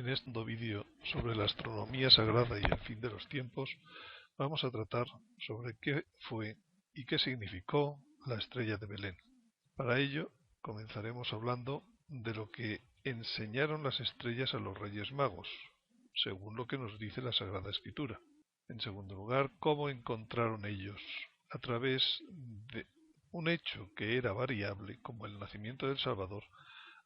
En este vídeo sobre la astronomía sagrada y el fin de los tiempos, vamos a tratar sobre qué fue y qué significó la estrella de Belén. Para ello, comenzaremos hablando de lo que enseñaron las estrellas a los Reyes Magos, según lo que nos dice la Sagrada Escritura. En segundo lugar, cómo encontraron ellos, a través de un hecho que era variable, como el nacimiento del Salvador,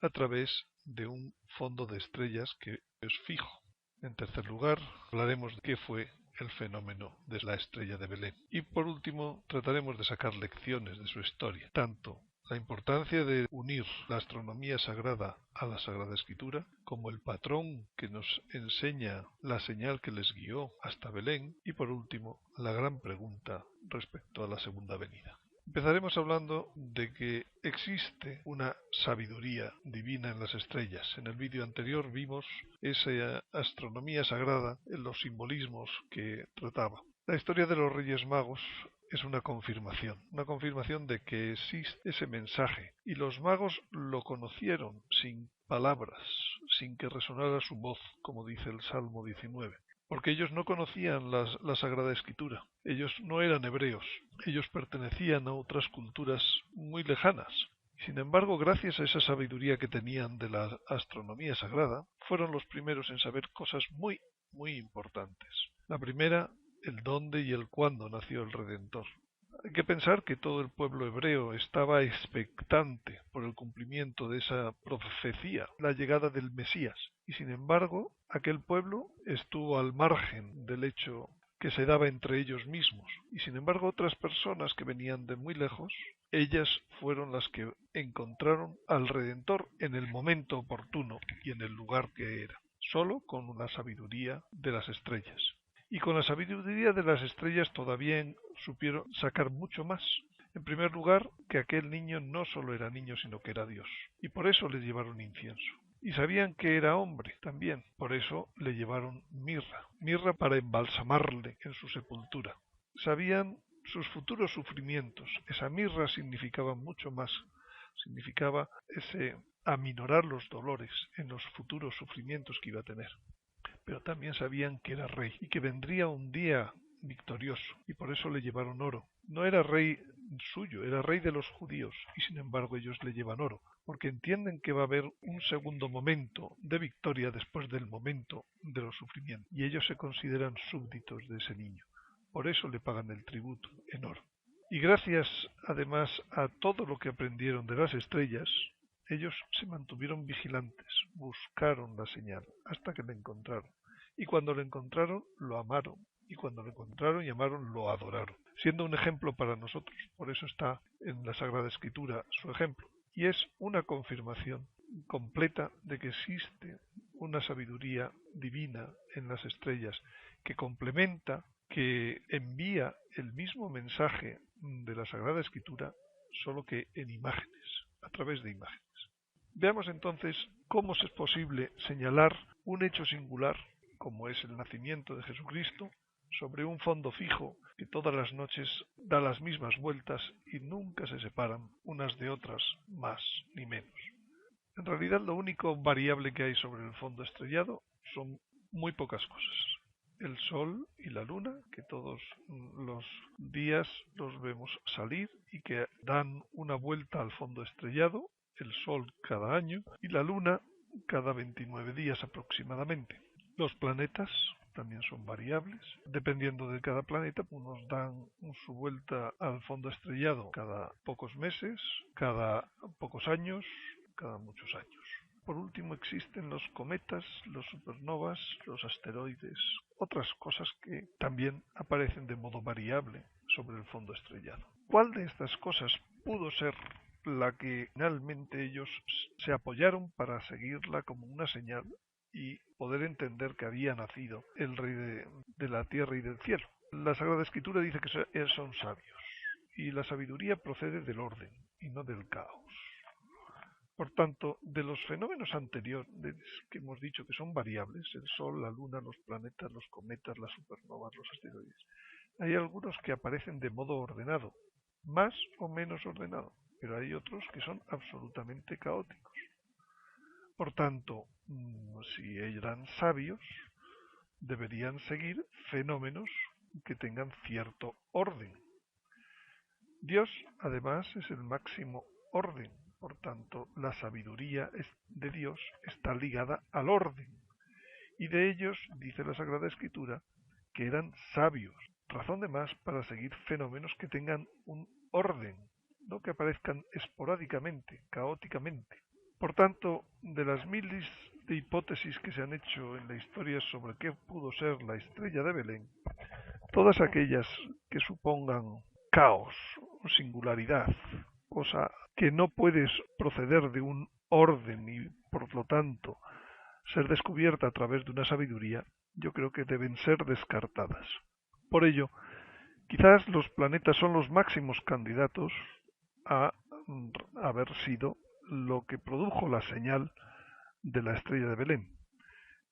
a través de un fondo de estrellas que es fijo. En tercer lugar, hablaremos de qué fue el fenómeno de la estrella de Belén. Y por último, trataremos de sacar lecciones de su historia, tanto la importancia de unir la astronomía sagrada a la Sagrada Escritura, como el patrón que nos enseña la señal que les guió hasta Belén, y por último, la gran pregunta respecto a la segunda venida. Empezaremos hablando de que existe una sabiduría divina en las estrellas. En el vídeo anterior vimos esa astronomía sagrada en los simbolismos que trataba. La historia de los Reyes Magos es una confirmación de que existe ese mensaje, y los magos lo conocieron sin palabras, sin que resonara su voz, como dice el Salmo 19. Porque ellos no conocían la Sagrada Escritura, ellos no eran hebreos, ellos pertenecían a otras culturas muy lejanas. Sin embargo, gracias a esa sabiduría que tenían de la astronomía sagrada, fueron los primeros en saber cosas muy importantes. La primera, el dónde y el cuándo nació el Redentor. Hay que pensar que todo el pueblo hebreo estaba expectante por el cumplimiento de esa profecía, la llegada del Mesías, y sin embargo aquel pueblo estuvo al margen del hecho que se daba entre ellos mismos, y sin embargo otras personas que venían de muy lejos, ellas fueron las que encontraron al Redentor en el momento oportuno y en el lugar que era, solo con la sabiduría de las estrellas. Y con la sabiduría de las estrellas todavía supieron sacar mucho más. En primer lugar, que aquel niño no solo era niño, sino que era Dios. Y por eso le llevaron incienso. Y sabían que era hombre también. Por eso le llevaron mirra para embalsamarle en su sepultura. Sabían sus futuros sufrimientos. Esa mirra significaba mucho más. Significaba ese aminorar los dolores en los futuros sufrimientos que iba a tener. Pero también sabían que era rey y que vendría un día victorioso, y por eso le llevaron oro. No era rey suyo, era rey de los judíos, y sin embargo ellos le llevan oro, porque entienden que va a haber un segundo momento de victoria después del momento de los sufrimientos, y ellos se consideran súbditos de ese niño. Por eso le pagan el tributo en oro. Y gracias además a todo lo que aprendieron de las estrellas, ellos se mantuvieron vigilantes, buscaron la señal hasta que la encontraron. Y cuando la encontraron, lo amaron. Y cuando lo encontraron y amaron, lo adoraron. Siendo un ejemplo para nosotros. Por eso está en la Sagrada Escritura su ejemplo. Y es una confirmación completa de que existe una sabiduría divina en las estrellas que complementa, que envía el mismo mensaje de la Sagrada Escritura, solo que en imágenes, a través de imágenes. Veamos entonces cómo es posible señalar un hecho singular, como es el nacimiento de Jesucristo, sobre un fondo fijo que todas las noches da las mismas vueltas y nunca se separan unas de otras, más ni menos. En realidad lo único variable que hay sobre el fondo estrellado son muy pocas cosas. El sol y la luna, que todos los días los vemos salir y que dan una vuelta al fondo estrellado, el sol cada año y la luna cada 29 días aproximadamente. Los planetas también son variables, dependiendo de cada planeta, unos dan su vuelta al fondo estrellado cada pocos meses, cada pocos años, cada muchos años. Por último existen los cometas, los supernovas, los asteroides, otras cosas que también aparecen de modo variable sobre el fondo estrellado. ¿Cuál de estas cosas pudo ser la que finalmente ellos se apoyaron para seguirla como una señal y poder entender que había nacido el rey de la tierra y del cielo? La Sagrada Escritura dice que son sabios, y la sabiduría procede del orden y no del caos. Por tanto, de los fenómenos anteriores que hemos dicho que son variables, el Sol, la Luna, los planetas, los cometas, las supernovas, los asteroides, hay algunos que aparecen de modo ordenado, más o menos ordenado, pero hay otros que son absolutamente caóticos. Por tanto, si eran sabios, deberían seguir fenómenos que tengan cierto orden. Dios, además, es el máximo orden. Por tanto, la sabiduría de Dios está ligada al orden. Y de ellos, dice la Sagrada Escritura, que eran sabios. Razón de más para seguir fenómenos que tengan un orden, no que aparezcan esporádicamente, caóticamente. Por tanto, de las miles de hipótesis que se han hecho en la historia sobre qué pudo ser la estrella de Belén, todas aquellas que supongan caos o singularidad, cosa que no puedes proceder de un orden y por lo tanto ser descubierta a través de una sabiduría, yo creo que deben ser descartadas. Por ello, quizás los planetas son los máximos candidatos a haber sido lo que produjo la señal de la estrella de Belén.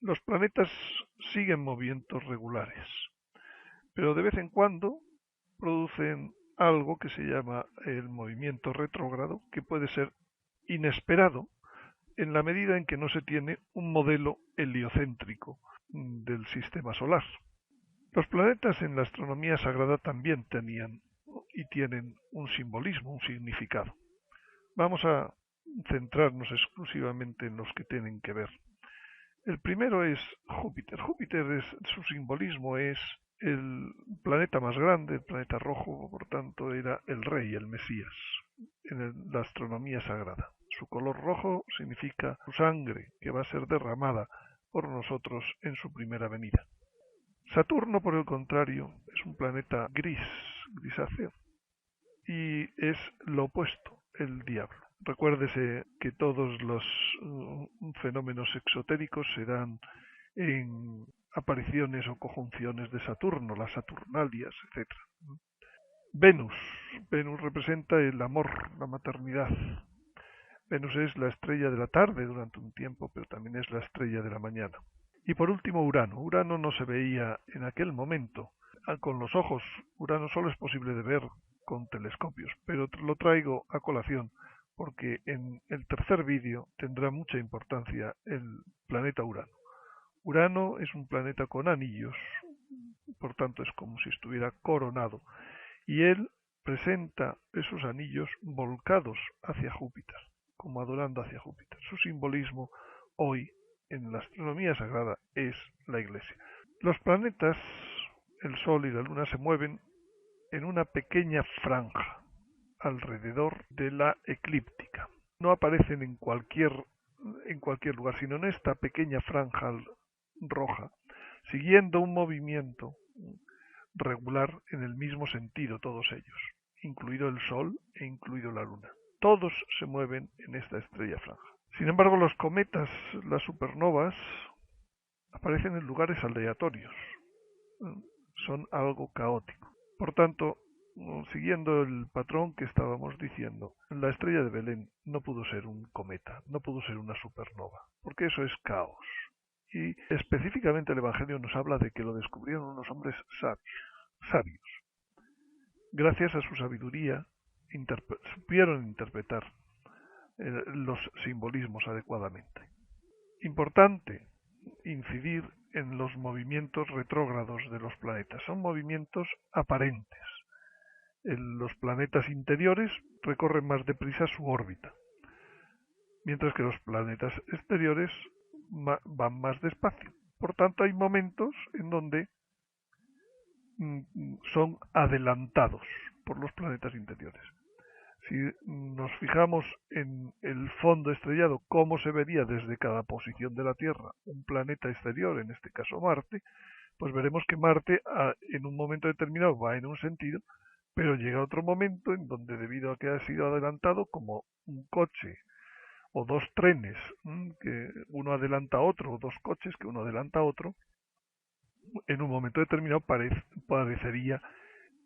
Los planetas siguen movimientos regulares, pero de vez en cuando producen algo que se llama el movimiento retrógrado, que puede ser inesperado en la medida en que no se tiene un modelo heliocéntrico del sistema solar. Los planetas en la astronomía sagrada también tenían y tienen un simbolismo, un significado. Vamos a centrarnos exclusivamente en los que tienen que ver. El primero es Júpiter. Su simbolismo es el planeta más grande, el planeta rojo, por tanto era el rey, el Mesías, en la astronomía sagrada. Su color rojo significa su sangre, que va a ser derramada por nosotros en su primera venida. Saturno, por el contrario, es un planeta grisáceo, y es lo opuesto, el diablo. Recuérdese que todos los fenómenos exotéricos se dan en apariciones o conjunciones de Saturno, las Saturnalias, etc. Venus. Venus representa el amor, la maternidad. Venus es la estrella de la tarde durante un tiempo, pero también es la estrella de la mañana. Y por último, Urano. Urano no se veía en aquel momento con los ojos. Urano solo es posible de ver con telescopios, pero lo traigo a colación porque en el tercer vídeo tendrá mucha importancia el planeta Urano. Urano es un planeta con anillos, por tanto es como si estuviera coronado, y él presenta esos anillos volcados hacia Júpiter, como adorando hacia Júpiter. Su simbolismo hoy en la astronomía sagrada es la Iglesia. Los planetas, el Sol y la Luna, se mueven en una pequeña franja alrededor de la eclíptica. No aparecen en cualquier lugar, sino en esta pequeña franja roja, siguiendo un movimiento regular en el mismo sentido todos ellos, incluido el Sol e incluido la Luna. Todos se mueven en esta estrella franja. Sin embargo, los cometas, las supernovas, aparecen en lugares aleatorios. Son algo caótico. Por tanto, siguiendo el patrón que estábamos diciendo, la estrella de Belén no pudo ser un cometa, no pudo ser una supernova, porque eso es caos. Y específicamente el Evangelio nos habla de que lo descubrieron unos hombres sabios. Gracias a su sabiduría, supieron interpretar los simbolismos adecuadamente. Importante incidir en los movimientos retrógrados de los planetas. Son movimientos aparentes. Los planetas interiores recorren más deprisa su órbita, mientras que los planetas exteriores van más despacio. Por tanto, hay momentos en donde son adelantados por los planetas interiores. Si nos fijamos en el fondo estrellado, cómo se vería desde cada posición de la Tierra un planeta exterior, en este caso Marte, pues veremos que Marte en un momento determinado va en un sentido, pero llega otro momento en donde, debido a que ha sido adelantado, como un coche o dos trenes, que uno adelanta a otro, o dos coches que uno adelanta a otro, en un momento determinado parecería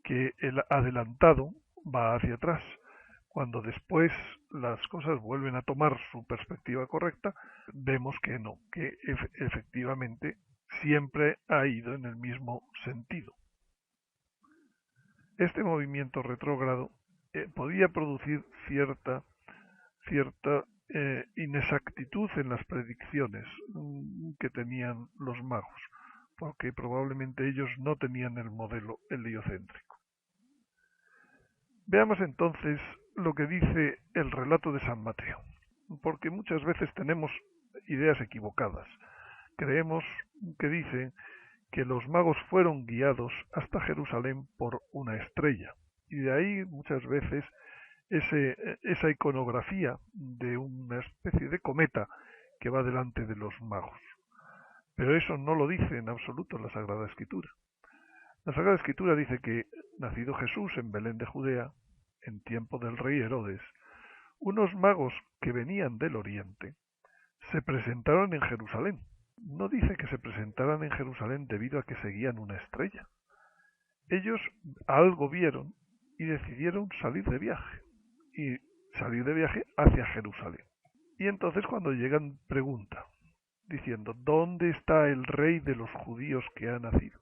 que el adelantado va hacia atrás. Cuando después las cosas vuelven a tomar su perspectiva correcta, vemos que no, que efectivamente siempre ha ido en el mismo sentido. Este movimiento retrógrado podía producir cierta inexactitud en las predicciones que tenían los magos, porque probablemente ellos no tenían el modelo heliocéntrico. Veamos entonces lo que dice el relato de San Mateo, porque muchas veces tenemos ideas equivocadas. Creemos que dice que los magos fueron guiados hasta Jerusalén por una estrella, y de ahí muchas veces esa iconografía de una especie de cometa que va delante de los magos. Pero eso no lo dice en absoluto la Sagrada Escritura. La Sagrada Escritura dice que, nacido Jesús en Belén de Judea, en tiempo del rey Herodes, unos magos que venían del oriente se presentaron en Jerusalén. No dice que se presentaran en Jerusalén debido a que seguían una estrella. Ellos algo vieron y decidieron salir de viaje. Y salir de viaje hacia Jerusalén. Y entonces cuando llegan pregunta, diciendo, ¿dónde está el rey de los judíos que ha nacido?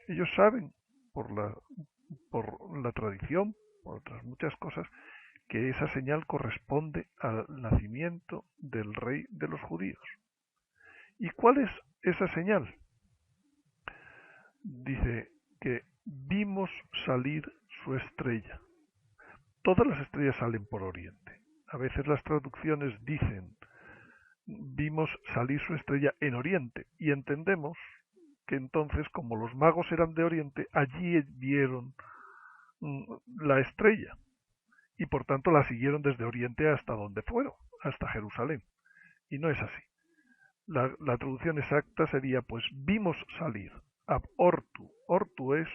Ellos saben, por la tradición, por otras muchas cosas, que esa señal corresponde al nacimiento del rey de los judíos. ¿Y cuál es esa señal? Dice que vimos salir su estrella. Todas las estrellas salen por oriente. A veces las traducciones dicen vimos salir su estrella en oriente y entendemos que entonces como los magos eran de oriente, allí vieron la estrella y por tanto la siguieron desde oriente hasta donde fueron, hasta Jerusalén. Y no es así. La traducción exacta sería pues vimos salir ab ortu. Ortu es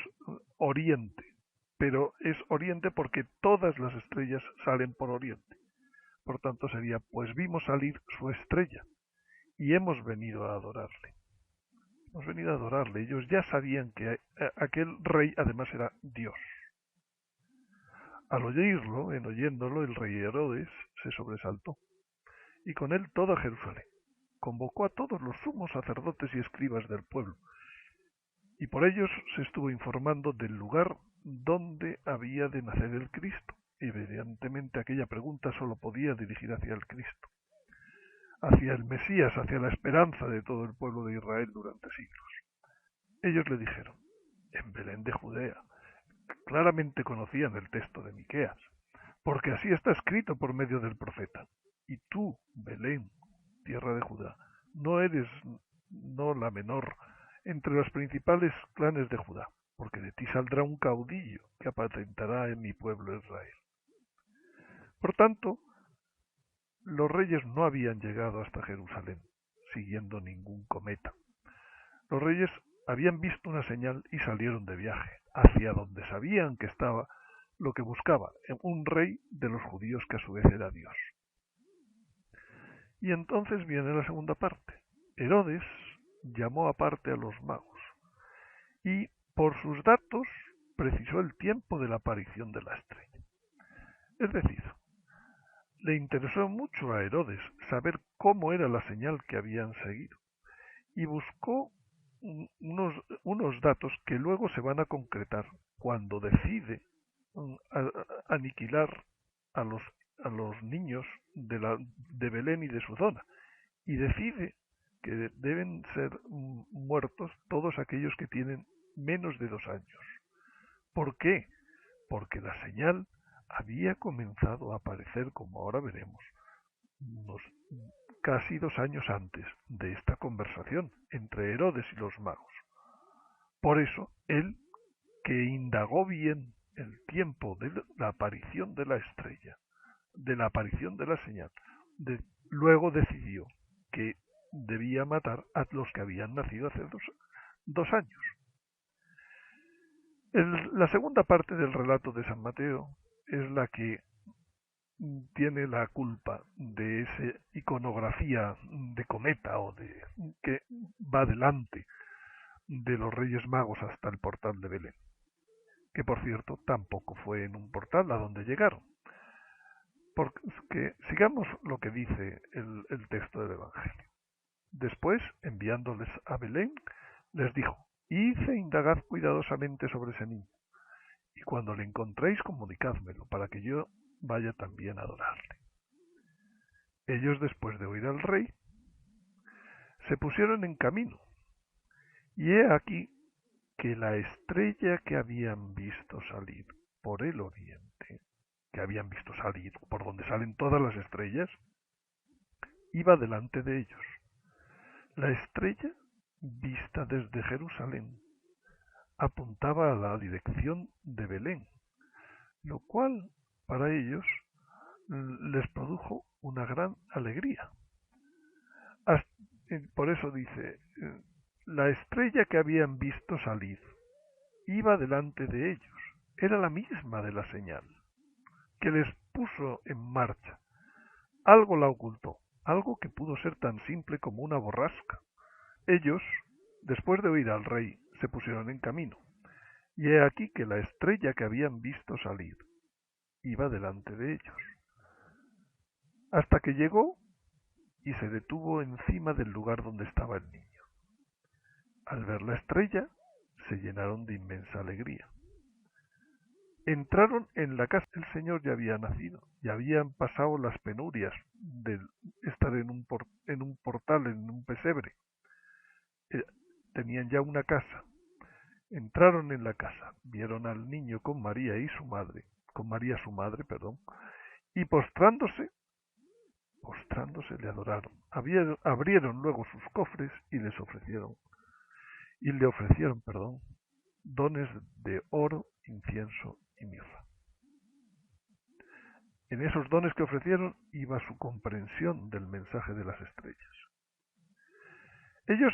oriente, pero es oriente porque todas las estrellas salen por oriente. Por tanto sería pues vimos salir su estrella y hemos venido a adorarle. Hemos venido a adorarle. Ellos ya sabían que aquel rey además era Dios. Al oírlo, en oyéndolo, el rey Herodes se sobresaltó y con él toda Jerusalén. Convocó a todos los sumos sacerdotes y escribas del pueblo y por ellos se estuvo informando del lugar donde había de nacer el Cristo. Evidentemente aquella pregunta solo podía dirigir hacia el Cristo, hacia el Mesías, hacia la esperanza de todo el pueblo de Israel durante siglos. Ellos le dijeron, en Belén de Judea. Claramente conocían el texto de Miqueas, porque así está escrito por medio del profeta. Y tú, Belén, tierra de Judá, no eres la menor entre los principales clanes de Judá, porque de ti saldrá un caudillo que apacentará en mi pueblo Israel. Por tanto, los reyes no habían llegado hasta Jerusalén, siguiendo ningún cometa. Los reyes habían visto una señal y salieron de viaje, hacia donde sabían que estaba lo que buscaba, un rey de los judíos que a su vez era Dios. Y entonces viene la segunda parte. Herodes llamó aparte a los magos y por sus datos precisó el tiempo de la aparición de la estrella. Es decir, le interesó mucho a Herodes saber cómo era la señal que habían seguido y buscó unos datos que luego se van a concretar cuando decide aniquilar a los niños de Belén y de su zona y decide que deben ser muertos todos aquellos que tienen menos de 2 años. ¿Por qué? Porque la señal había comenzado a aparecer, como ahora veremos, casi 2 años antes de esta conversación entre Herodes y los magos. Por eso, él, que indagó bien el tiempo de la aparición de la estrella, de la aparición de la señal, luego decidió que debía matar a los que habían nacido hace 2 años. La segunda parte del relato de San Mateo es la que tiene la culpa de esa iconografía de cometa o que va delante de los Reyes Magos hasta el portal de Belén, que por cierto tampoco fue en un portal a donde llegaron. Porque sigamos lo que dice el texto del Evangelio. Después, enviándoles a Belén, les dijo, id e indagad cuidadosamente sobre ese niño, y cuando le encontréis comunicádmelo, para que yo vaya también a adorarle. Ellos, después de oír al rey, se pusieron en camino, y he aquí que la estrella que habían visto salir por el oriente, que habían visto salir por donde salen todas las estrellas, iba delante de ellos. La estrella, vista desde Jerusalén, apuntaba a la dirección de Belén, lo cual para ellos les produjo una gran alegría. Por eso dice, la estrella que habían visto salir iba delante de ellos, era la misma de la señal, que les puso en marcha. Algo la ocultó, algo que pudo ser tan simple como una borrasca. Ellos, después de oír al rey, se pusieron en camino, y he aquí que la estrella que habían visto salir iba delante de ellos, hasta que llegó y se detuvo encima del lugar donde estaba el niño. Al ver la estrella, se llenaron de inmensa alegría. Entraron en la casa. El Señor ya había nacido, ya habían pasado las penurias de estar en un portal, en un pesebre. Tenían ya una casa. Entraron en la casa, vieron al niño con María y su madre, con María su madre, perdón, y postrándose le adoraron. Abrieron luego sus cofres y le ofrecieron, dones de oro, incienso y mirra. En esos dones que ofrecieron iba su comprensión del mensaje de las estrellas. Ellos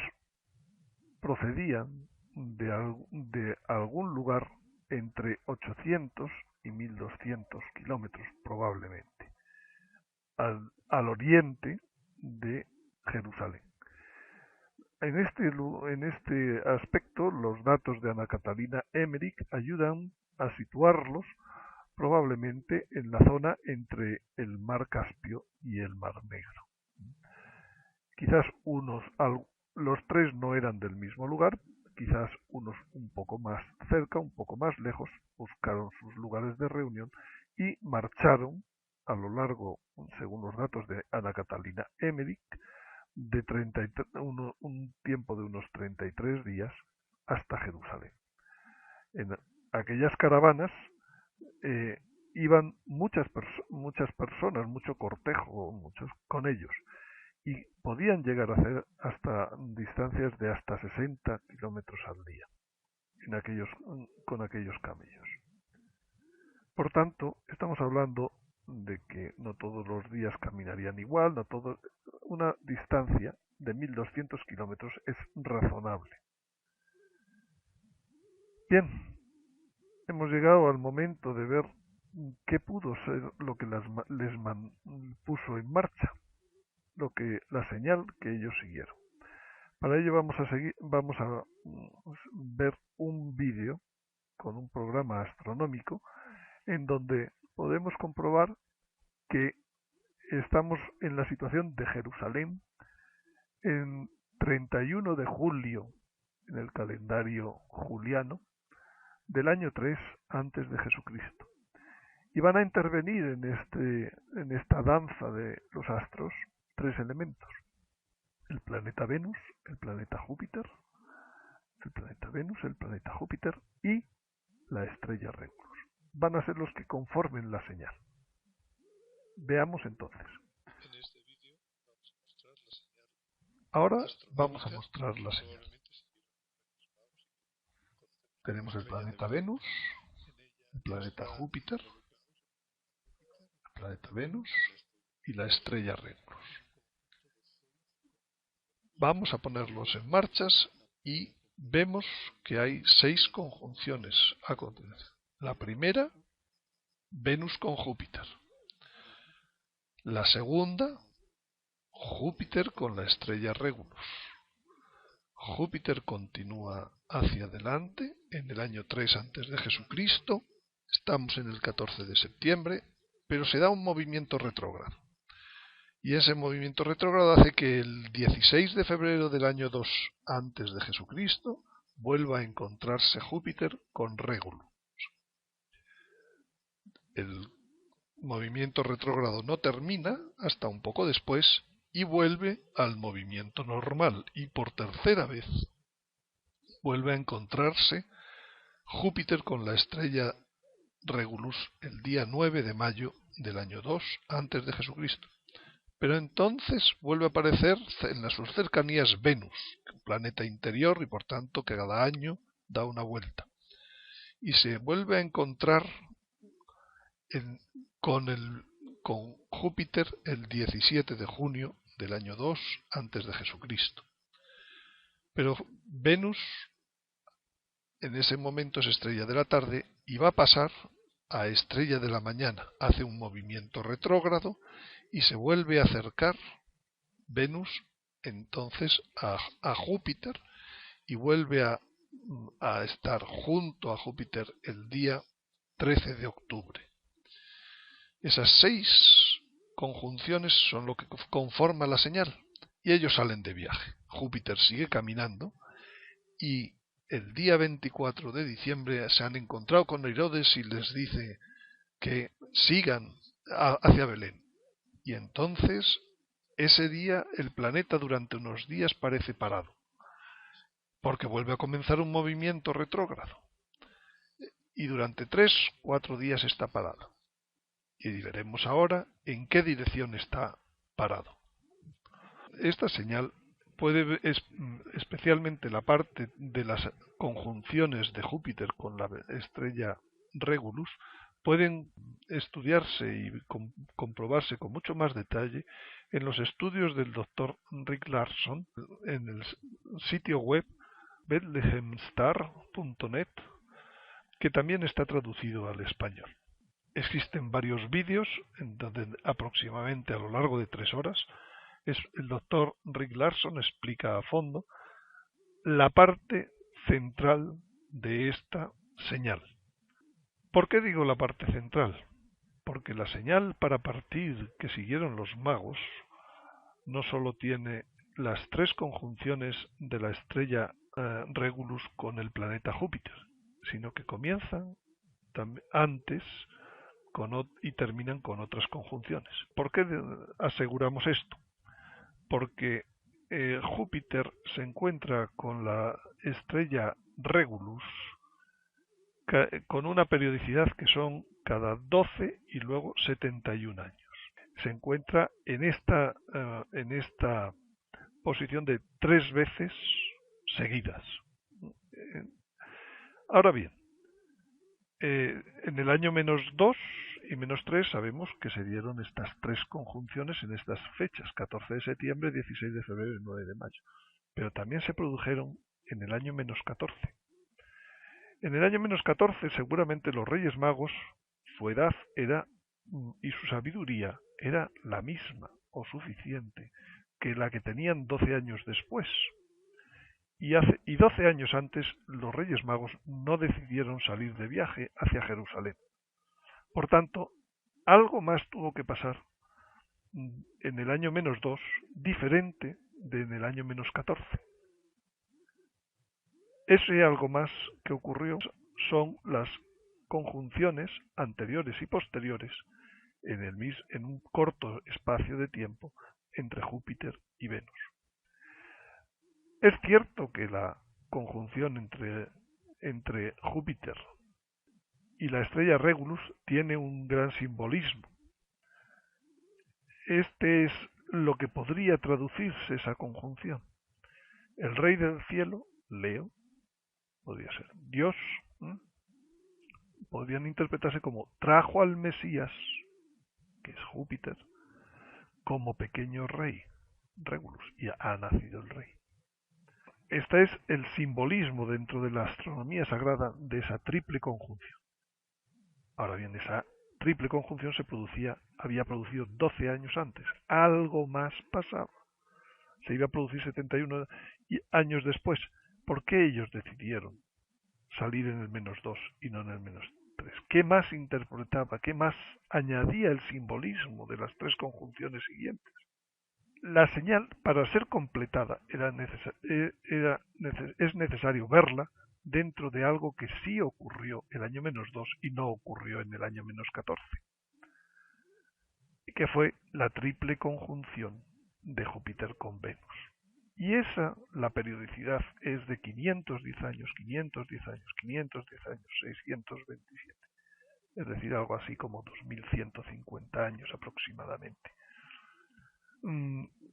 procedían de algún lugar entre 800 y 1200 kilómetros probablemente, al oriente de Jerusalén. En este aspecto, los datos de Ana Catalina Emmerich ayudan a situarlos probablemente en la zona entre el mar Caspio y el mar Negro. Quizás los tres no eran del mismo lugar, quizás unos un poco más cerca, un poco más lejos, buscaron sus lugares de reunión y marcharon a lo largo, según los datos de Ana Catalina Emmerich, de un tiempo de unos 33 días hasta Jerusalén. En aquellas caravanas iban muchas personas, mucho cortejo, muchos con ellos, y podían llegar a hacer hasta distancias de hasta 60 kilómetros al día con aquellos camellos. Por tanto, estamos hablando de que no todos los días caminarían igual, una distancia de 1200 kilómetros es razonable. Bien, hemos llegado al momento de ver qué pudo ser lo que les puso en marcha, la señal que ellos siguieron. Para ello vamos a ver un vídeo con un programa astronómico en donde podemos comprobar que estamos en la situación de Jerusalén en 31 de julio en el calendario juliano del año 3 antes de Jesucristo. Y van a intervenir en esta danza de los astros tres elementos: el planeta Venus, el planeta Júpiter, el planeta Júpiter y la estrella Regulus. Van a ser los que conformen la señal. Veamos entonces. En este vídeo vamos a mostrar la señal. Ahora vamos a mostrar la señal. Tenemos el planeta Venus, el planeta Júpiter, el planeta Venus y la estrella Regulus. Vamos a ponerlos en marchas y vemos que hay 6 conjunciones a continuación. La primera, Venus con Júpiter. La segunda, Júpiter con la estrella Regulus. Júpiter continúa hacia adelante en el año 3 antes de Jesucristo. Estamos en el 14 de septiembre, pero se da un movimiento retrógrado. Y ese movimiento retrógrado hace que el 16 de febrero del año 2 antes de Jesucristo vuelva a encontrarse Júpiter con Regulus. movimiento retrógrado no termina hasta un poco después y vuelve al movimiento normal, y por tercera vez vuelve a encontrarse Júpiter con la estrella Regulus el día 9 de mayo del año 2 antes de Jesucristo. Pero entonces vuelve a aparecer en sus cercanías Venus, un planeta interior y por tanto que cada año da una vuelta. Y se vuelve a encontrar con Júpiter el 17 de junio del año 2 antes de Jesucristo. Pero Venus en ese momento es estrella de la tarde y va a pasar a estrella de la mañana. Hace un movimiento retrógrado y se vuelve a acercar Venus entonces a Júpiter y vuelve a estar junto a Júpiter el día 13 de octubre. Esas 6 conjunciones son lo que conforma la señal y ellos salen de viaje. Júpiter sigue caminando y el día 24 de diciembre se han encontrado con Herodes y les dice que sigan hacia Belén. Y entonces, ese día, el planeta durante unos días parece parado, porque vuelve a comenzar un movimiento retrógrado. Y durante 3-4 días está parado. Y veremos ahora en qué dirección está parado. Esta señal especialmente la parte de las conjunciones de Júpiter con la estrella Regulus, pueden estudiarse y comprobarse con mucho más detalle en los estudios del Dr. Rick Larson en el sitio web bethlehemstar.net, que también está traducido al español. Existen varios vídeos en donde aproximadamente a lo largo de 3 horas el doctor Rick Larson explica a fondo la parte central de esta señal. ¿Por qué digo la parte central? Porque la señal para partir que siguieron los magos no solo tiene las 3 conjunciones de la estrella Regulus con el planeta Júpiter, sino que comienzan antes y terminan con otras conjunciones. ¿Por qué aseguramos esto? Porque Júpiter se encuentra con la estrella Regulus con una periodicidad que son cada 12 y luego 71 años. Se encuentra en esta posición de 3 veces seguidas. Ahora bien, en el año -2 y -3 sabemos que se dieron estas 3 conjunciones en estas fechas, 14 de septiembre, 16 de febrero y 9 de mayo. Pero también se produjeron en el año -14. En el año -14 seguramente los Reyes Magos, su edad y su sabiduría era la misma o suficiente que la que tenían 12 años después. Y 12 años antes los Reyes Magos no decidieron salir de viaje hacia Jerusalén. Por tanto, algo más tuvo que pasar en el año -2, diferente de en el año -14. Ese algo más que ocurrió son las conjunciones anteriores y posteriores en un corto espacio de tiempo entre Júpiter y Venus. Es cierto que la conjunción entre Júpiter y la estrella Regulus tiene un gran simbolismo. Este es lo que podría traducirse esa conjunción. El rey del cielo, Leo, podría ser Dios, podrían interpretarse como trajo al Mesías, que es Júpiter, como pequeño rey, Regulus, y ha nacido el rey. Este es el simbolismo dentro de la astronomía sagrada de esa triple conjunción. Ahora bien, esa triple conjunción había producido 12 años antes. Algo más pasaba. Se iba a producir 71 años después. ¿Por qué ellos decidieron salir en el -2 y no en el -3? ¿Qué más interpretaba? ¿Qué más añadía el simbolismo de las 3 conjunciones siguientes? La señal, para ser completada, es necesario verla dentro de algo que sí ocurrió el año -2 y no ocurrió en el año -14. que fue la triple conjunción de Júpiter con Venus. Y la periodicidad es de 510 años, 510 años, 510 años, 627. Es decir, algo así como 2150 años aproximadamente.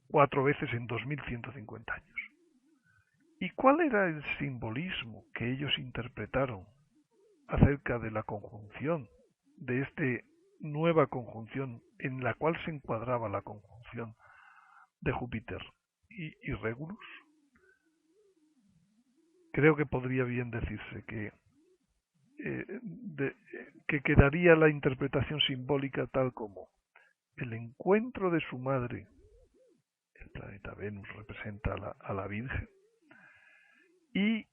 4 veces en 2150 años. ¿Y cuál era el simbolismo que ellos interpretaron acerca de la conjunción, de esta nueva conjunción en la cual se encuadraba la conjunción de Júpiter y Regulus? Creo que podría bien decirse que quedaría la interpretación simbólica tal como el encuentro de su madre, el planeta Venus representa a la Virgen, y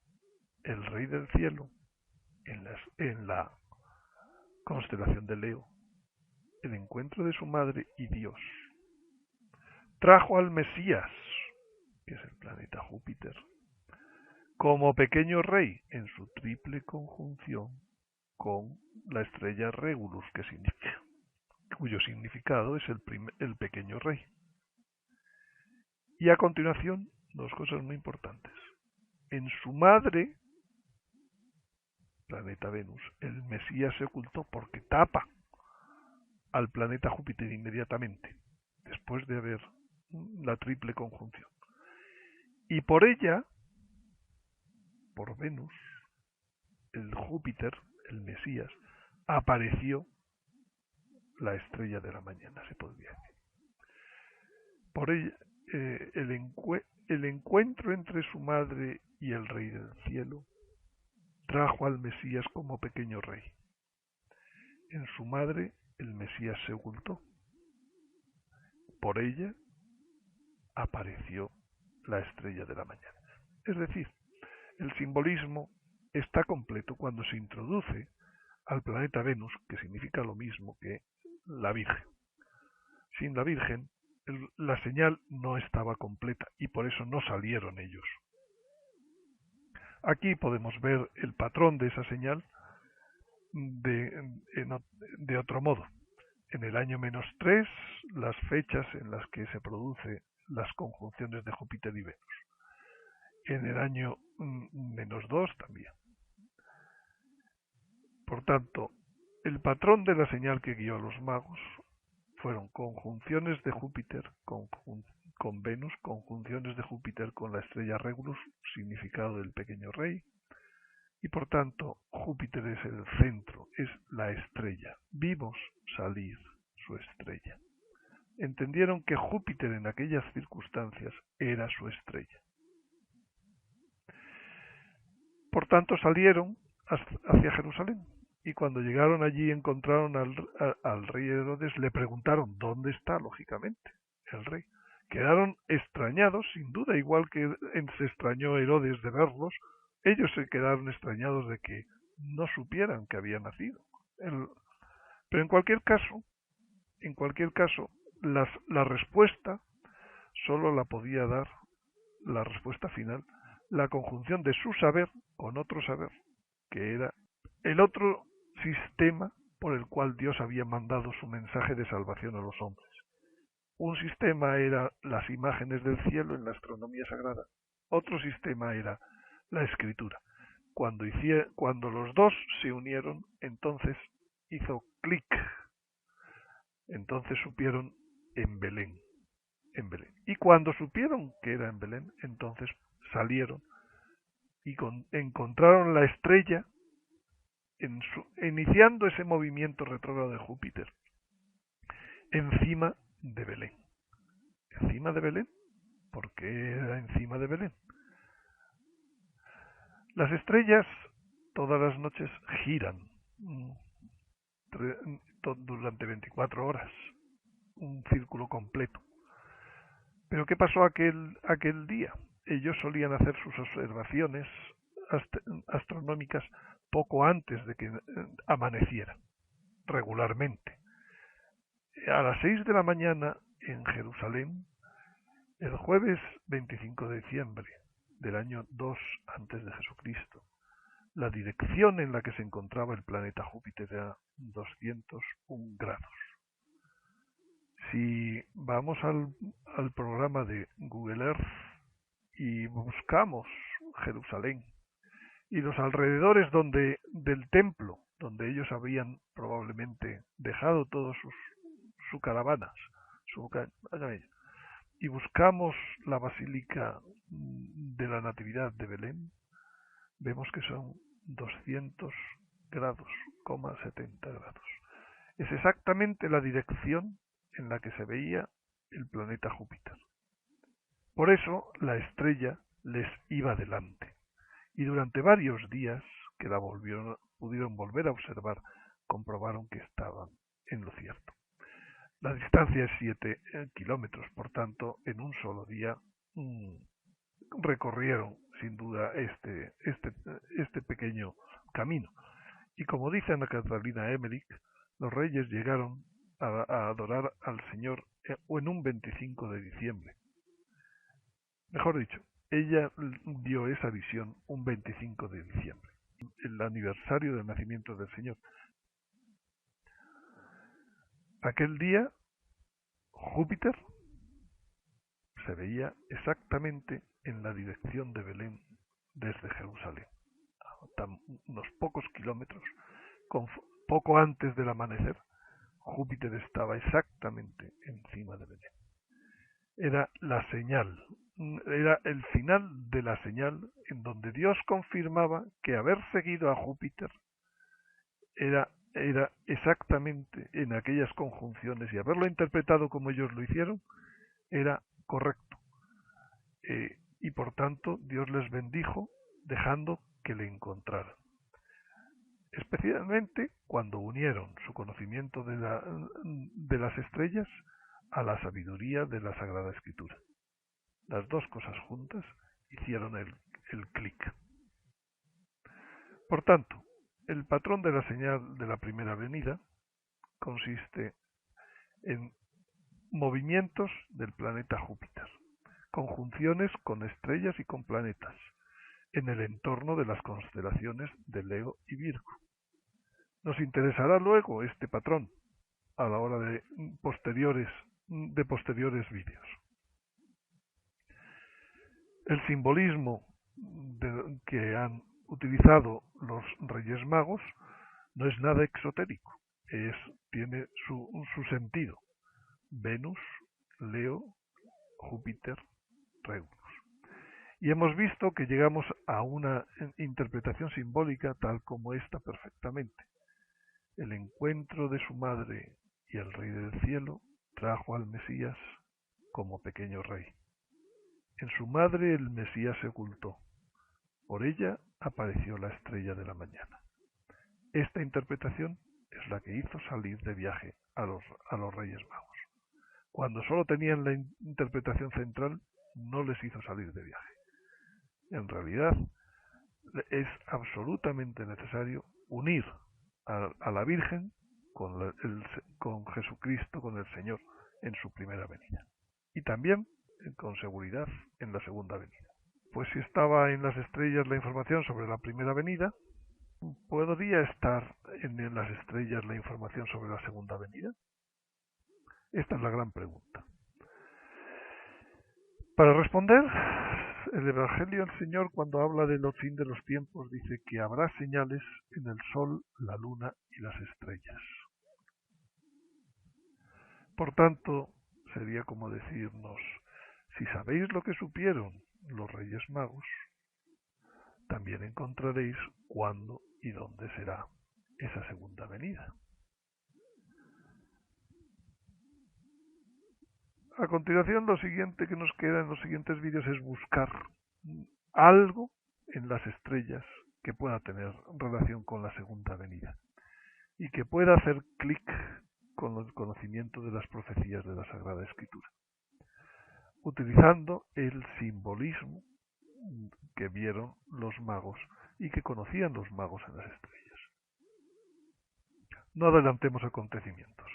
el Rey del Cielo en la constelación de Leo, el encuentro de su madre y Dios, trajo al Mesías, que es el planeta Júpiter, como pequeño rey en su triple conjunción con la estrella Regulus, cuyo significado es el pequeño rey. Y a continuación, dos cosas muy importantes. En su madre, planeta Venus, el Mesías se ocultó porque tapa al planeta Júpiter inmediatamente, después de haber la triple conjunción. Y por ella, por Venus, el Júpiter, el Mesías, apareció la estrella de la mañana, se podría decir. Por ella, el encuentro entre su madre y el Rey del Cielo trajo al Mesías como pequeño rey. En su madre el Mesías se ocultó. Por ella apareció la estrella de la mañana. Es decir, el simbolismo está completo cuando se introduce al planeta Venus, que significa lo mismo que la Virgen. Sin la Virgen, la señal no estaba completa y por eso no salieron ellos. Aquí podemos ver el patrón de esa señal de otro modo. En el año -3, las fechas en las que se producen las conjunciones de Júpiter y Venus. En el año -2 también. Por tanto, el patrón de la señal que guió a los magos fueron conjunciones de Júpiter con Venus, conjunciones de Júpiter con la estrella Regulus, significado del pequeño rey, y por tanto Júpiter es el centro, es la estrella. Vimos salir su estrella. Entendieron que Júpiter en aquellas circunstancias era su estrella. Por tanto salieron hacia Jerusalén y cuando llegaron allí encontraron al rey Herodes, le preguntaron dónde está, lógicamente, el rey. Quedaron extrañados, sin duda, igual que se extrañó Herodes de verlos, ellos se quedaron extrañados de que no supieran que había nacido. Pero en cualquier caso, la respuesta solo la podía dar, la respuesta final, la conjunción de su saber con otro saber, que era el otro sistema por el cual Dios había mandado su mensaje de salvación a los hombres. Un sistema era las imágenes del cielo en la astronomía sagrada, otro sistema era la escritura. Cuando los dos se unieron, entonces hizo clic, entonces supieron en Belén. Y cuando supieron que era en Belén, entonces salieron y encontraron la estrella iniciando ese movimiento retrógrado de Júpiter encima de Belén. ¿Encima de Belén? ¿Por qué era encima de Belén? Las estrellas todas las noches giran durante 24 horas, un círculo completo. ¿Pero qué pasó aquel día? Ellos solían hacer sus observaciones astronómicas poco antes de que amaneciera, regularmente. A las 6 de la mañana en Jerusalén, el jueves 25 de diciembre del año 2 antes de Jesucristo, la dirección en la que se encontraba el planeta Júpiter era 201 grados. Si vamos al programa de Google Earth y buscamos Jerusalén y los alrededores del templo, donde ellos habían probablemente dejado todos sus caravanas, y buscamos la Basílica de la Natividad de Belén, vemos que son 200 grados, 70 grados. Es exactamente la dirección en la que se veía el planeta Júpiter. Por eso la estrella les iba delante, y durante varios días que la pudieron volver a observar, comprobaron que estaban en lo cierto. La distancia es 7 kilómetros, por tanto, en un solo día recorrieron sin duda este pequeño camino. Y como dice Ana Catalina Emmerich, los reyes llegaron a adorar al Señor en un 25 de diciembre. Mejor dicho, ella vio esa visión un 25 de diciembre, el aniversario del nacimiento del Señor. Aquel día, Júpiter se veía exactamente en la dirección de Belén desde Jerusalén, a unos pocos kilómetros, poco antes del amanecer. Júpiter estaba exactamente encima de Belén. Era la señal, era el final de la señal en donde Dios confirmaba que haber seguido a Júpiter era exactamente en aquellas conjunciones, y haberlo interpretado como ellos lo hicieron era correcto. Y por tanto Dios les bendijo dejando que le encontraran. Especialmente cuando unieron su conocimiento de las estrellas a la sabiduría de la Sagrada Escritura. Las dos cosas juntas hicieron el clic. Por tanto, el patrón de la señal de la primera venida consiste en movimientos del planeta Júpiter, conjunciones con estrellas y con planetas, en el entorno de las constelaciones de Leo y Virgo. Nos interesará luego este patrón a la hora de posteriores vídeos. El simbolismo que han utilizado los Reyes Magos no es nada exotérico, tiene su sentido. Venus, Leo, Júpiter, Regulus. Y hemos visto que llegamos a una interpretación simbólica tal como esta perfectamente. El encuentro de su madre y el Rey del Cielo trajo al Mesías como pequeño rey. En su madre el Mesías se ocultó. Por ella apareció la estrella de la mañana. Esta interpretación es la que hizo salir de viaje a los Reyes Magos. Cuando solo tenían la interpretación central, no les hizo salir de viaje. En realidad, es absolutamente necesario unir a la Virgen con Jesucristo, con el Señor, en su primera venida. Y también, con seguridad, en la segunda venida. Pues si estaba en las estrellas la información sobre la primera venida, ¿podría estar en las estrellas la información sobre la segunda venida? Esta es la gran pregunta. Para responder, el Evangelio del Señor, cuando habla del fin de los tiempos, dice que habrá señales en el sol, la luna y las estrellas. Por tanto, sería como decirnos, si sabéis lo que supieron los Reyes Magos, también encontraréis cuándo y dónde será esa segunda venida. A continuación, lo siguiente que nos queda en los siguientes vídeos es buscar algo en las estrellas que pueda tener relación con la segunda venida y que pueda hacer clic con el conocimiento de las profecías de la Sagrada Escritura, utilizando el simbolismo que vieron los magos y que conocían los magos en las estrellas. No adelantemos acontecimientos.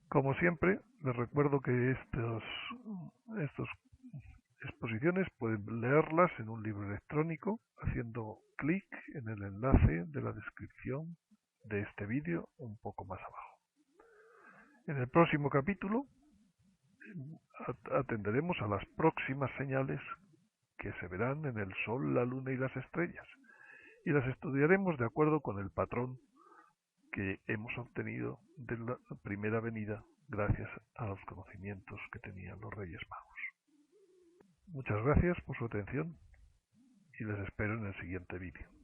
Como siempre, les recuerdo que estas exposiciones pueden leerlas en un libro electrónico haciendo clic en el enlace de la descripción de este vídeo un poco más abajo. En el próximo capítulo atenderemos a las próximas señales que se verán en el Sol, la Luna y las estrellas, y las estudiaremos de acuerdo con el patrón que hemos obtenido de la primera venida gracias a los conocimientos que tenían los Reyes Magos. Muchas gracias por su atención y les espero en el siguiente vídeo.